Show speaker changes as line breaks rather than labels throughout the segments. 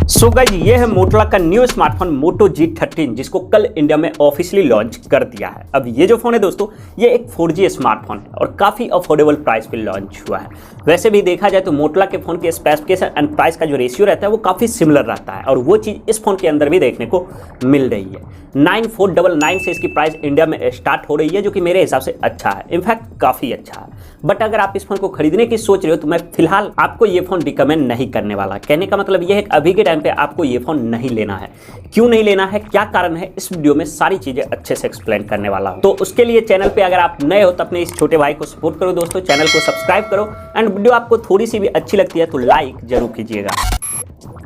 So guys ये है Motorola का न्यू स्मार्टफोन मोटो G13 जिसको कल इंडिया में ऑफिशियली लॉन्च कर दिया है। अब ये जो फ़ोन है दोस्तों ये एक 4G स्मार्टफोन है और काफ़ी अफोर्डेबल प्राइस पे लॉन्च हुआ है। वैसे भी देखा जाए तो मोटोरोला के फ़ोन के स्पेसिफिकेशन एंड प्राइस का जो रेशियो रहता है वो काफ़ी सिमिलर रहता है और वो चीज़ इस फ़ोन के अंदर भी देखने को मिल रही है। 9499 से इसकी प्राइस इंडिया में स्टार्ट हो रही है जो कि मेरे हिसाब से अच्छा है, इनफैक्ट काफ़ी अच्छा है। बट अगर आप इस फोन को खरीदने की सोच रहे हो तो मैं फिलहाल आपको ये फोन रिकमेंड नहीं करने वाला। कहने का मतलब ये है कि अभी के टाइम पे आपको ये फोन नहीं लेना है। क्यों नहीं लेना है, क्या कारण है, इस वीडियो में सारी चीजें अच्छे से एक्सप्लेन करने वाला हूं। तो उसके लिए चैनल पे अगर आप नए हो तो अपने इस छोटे भाई को सपोर्ट करो दोस्तों, चैनल को सब्सक्राइब करो एंड वीडियो आपको थोड़ी सी भी अच्छी लगती है तो लाइक जरूर कीजिएगा।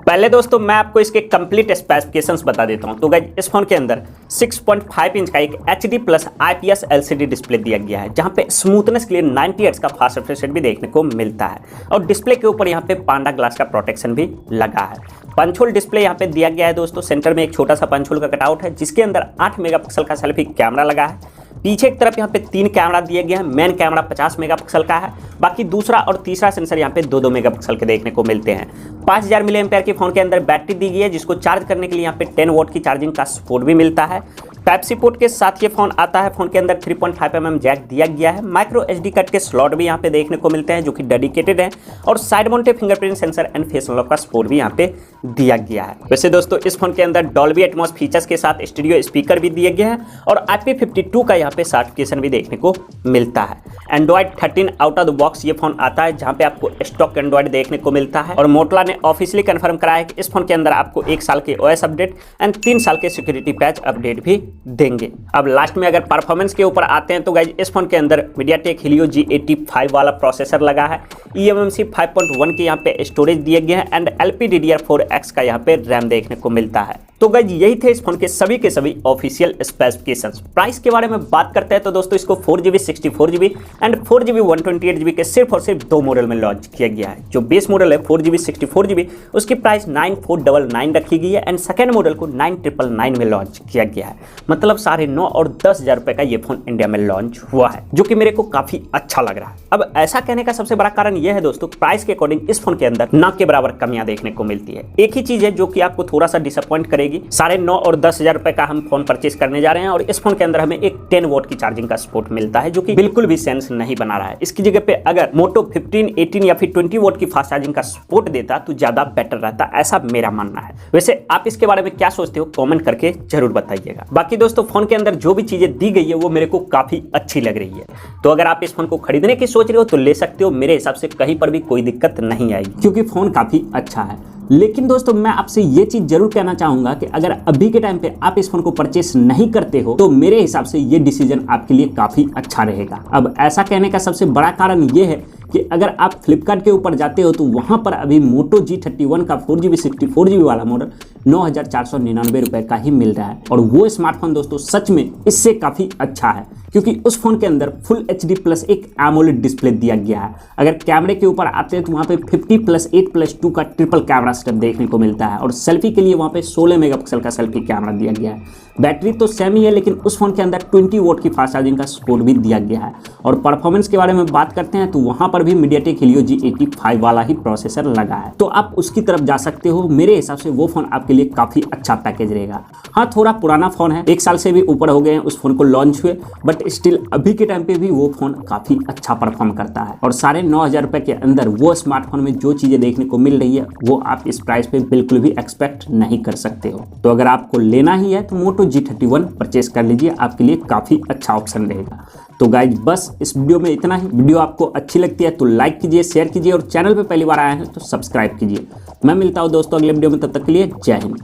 पहले दोस्तों मैं आपको इसके कंप्लीट स्पेसिफिकेशंस बता देता हूं। तो गाइस इस फोन के अंदर 6.5 इंच का एक HD plus IPS LCD display दिया गया है जहां पे स्मूथनेस के लिए 90 हर्ट्ज का फास्ट रिफ्रेश रेट भी देखने को मिलता है और डिस्प्ले के ऊपर यहां पे पांडा ग्लास का प्रोटेक्शन भी लगा है। पंच होल डिस्प्ले यहां पे दिया गया है दोस्तों। सेंटर में एक छोटा सा पंच होल का कटआउट है जिसके अंदर 8 मेगापिक्सल का सेल्फी कैमरा लगा है। पीछे की तरफ यहाँ पे 3 कैमरा दिए गए हैं। मेन कैमरा 50 मेगापिक्सल का है, बाकी दूसरा और तीसरा सेंसर यहाँ पे 2-2 मेगापिक्सल के देखने को मिलते हैं। 5000 मिली एम्पेयर की फोन के अंदर बैटरी दी गई है जिसको चार्ज करने के लिए यहाँ पे 10 वोल्ट की चार्जिंग का सपोर्ट भी मिलता है। टाइप सी पोर्ट के साथ ये फोन आता है। फोन के अंदर 3.5 mm जैक दिया गया है। माइक्रो SD कट के स्लॉट भी यहाँ पे देखने को मिलते हैं जो कि डेडिकेटेड है और side mounted fingerprint sensor and face unlock का सपोर्ट भी यहाँ पे दिया गया है। वैसे दोस्तों इस फोन के अंदर डॉल्बी एटमॉस फीचर्स के साथ स्टूडियो स्पीकर भी दिए गए हैं और IP52 का यहाँ पे सर्टिफिकेशन भी देखने को मिलता है। Android 13 out of the box ये फोन आता है जहाँ पे आपको स्टॉक एंड्रॉइड देखने को मिलता है और मोटोरोला ने ऑफिशियली कंफर्म कराया है कि इस फोन के अंदर आपको 1 साल के OS अपडेट एंड 3 साल के सिक्योरिटी पैच अपडेट भी देंगे। अब लास्ट में अगर परफॉर्मेंस के ऊपर आते हैं तो गाइज इस फोन के अंदर MediaTek Helio G85 वाला प्रोसेसर लगा है। eMMC 5.1 के यहाँ पे स्टोरेज दिए गए हैं एंड LPDDR4X का यहाँ पे रैम देखने को मिलता है। तो गाइज यही थे इस फोन के सभी ऑफिशियल स्पेसिफिकेशंस। प्राइस के बारे में बात करते हैं तो दोस्तों इसको 4GB 64GB and 4GB 128GB के सिर्फ और सिर्फ 2 मॉडल में लॉन्च किया गया है। जो बेस मॉडल है 4GB 64GB उसकी प्राइस 9499 रखी गई है एंड सेकेंड मॉडल को 9999 में लॉन्च किया गया है। मतलब 9,500 और 10,000 रुपए का ये फोन इंडिया में लॉन्च हुआ है जो कि मेरे को काफी अच्छा लग रहा है। अब ऐसा कहने का सबसे बड़ा कारण यह है दोस्तों प्राइस के अकॉर्डिंग इस फोन के अंदर ना के बराबर कमियां देखने को मिलती है। एक ही चीज है जो कि आपको थोड़ा सा डिसअपॉइंट करेगी। 9,500 और 10,000 रुपए का हम फोन परचेज करने जा रहे हैं और इस फोन के अंदर हमें एक 10 वोल्ट की चार्जिंग का सपोर्ट मिलता है जो कि बिल्कुल भी सेंस नहीं बना रहा है। इसकी जगह पे अगर मोटो 15, 18 या फिर 20 वोल्ट की फास्ट चार्जिंग का सपोर्ट देता तो ज्यादा बेटर रहता, ऐसा मेरा मानना है। वैसे आप इसके बारे में क्या सोचते हो कमेंट करके जरूर बताइएगा। बाकी दोस्तों फोन के अंदर जो भी चीजें दी गई है वो मेरे को काफी अच्छी लग रही है। तो अगर आप इस फोन को खरीदने की सोच रहे हो तो ले सकते हो। मेरे हिसाब से कहीं पर भी कोई दिक्कत नहीं आएगी क्योंकि फोन काफी अच्छा है। लेकिन दोस्तों मैं आपसे ये चीज जरूर कहना चाहूंगा कि अगर अभी के टाइम पे आप इस फोन को परचेस नहीं करते हो तो मेरे हिसाब से ये डिसीजन आपके लिए काफी अच्छा रहेगा। अब ऐसा कहने का सबसे बड़ा कारण ये है कि अगर आप फ्लिपकार्ट के ऊपर जाते हो तो वहां पर अभी मोटो G31 का 4GB 64GB वाला मॉडल 9,499 रुपए का ही मिल रहा है और वो स्मार्टफोन दोस्तों सच में इससे काफी अच्छा है क्योंकि उस फोन के अंदर फुल HD प्लस एक AMOLED डिस्प्ले दिया गया है। अगर कैमरे के ऊपर आते हैं तो वहाँ पे 50+8+2 का ट्रिपल कैमरा सेटअप देखने को मिलता है और सेल्फी के लिए वहाँ पे 16 मेगापिक्सल का सेल्फी कैमरा दिया गया है। बैटरी तो सेम ही है लेकिन उस फोन के अंदर 20 वोल्ट की फास्ट चार्जिंग का सपोर्ट भी दिया गया है और परफॉर्मेंस के बारे में बात करते हैं तो वहाँ पर भी MediaTek Helio G85 वाला ही प्रोसेसर लगा है तो आप उसकी तरफ जा सकते हो। मेरे हिसाब से वो फोन आपके लिए काफी अच्छा पैकेज रहेगा। हाँ थोड़ा पुराना फोन है, 1 साल से भी ऊपर हो गए हैं उस फोन को लॉन्च हुए, बट स्टिल अभी के टाइम पे भी वो फोन काफी अच्छा परफॉर्म करता है और 9,500 रुपए के अंदर वो स्मार्टफोन में जो चीजें देखने को मिल रही है वो आप इस प्राइस पे बिल्कुल भी एक्सपेक्ट नहीं कर सकते हो। तो अगर आपको लेना ही है तो मोटो G31 परचेस कर लीजिए, आपके लिए काफी अच्छा ऑप्शन रहेगा। तो गाइज बस इस वीडियो में इतना ही। वीडियो आपको अच्छी लगती है तो लाइक कीजिए, शेयर कीजिए और चैनल पे पहली बार आए हैं तो सब्सक्राइब कीजिए। मैं मिलता हूँ दोस्तों अगले वीडियो में, तब तक के लिए जय हिंद।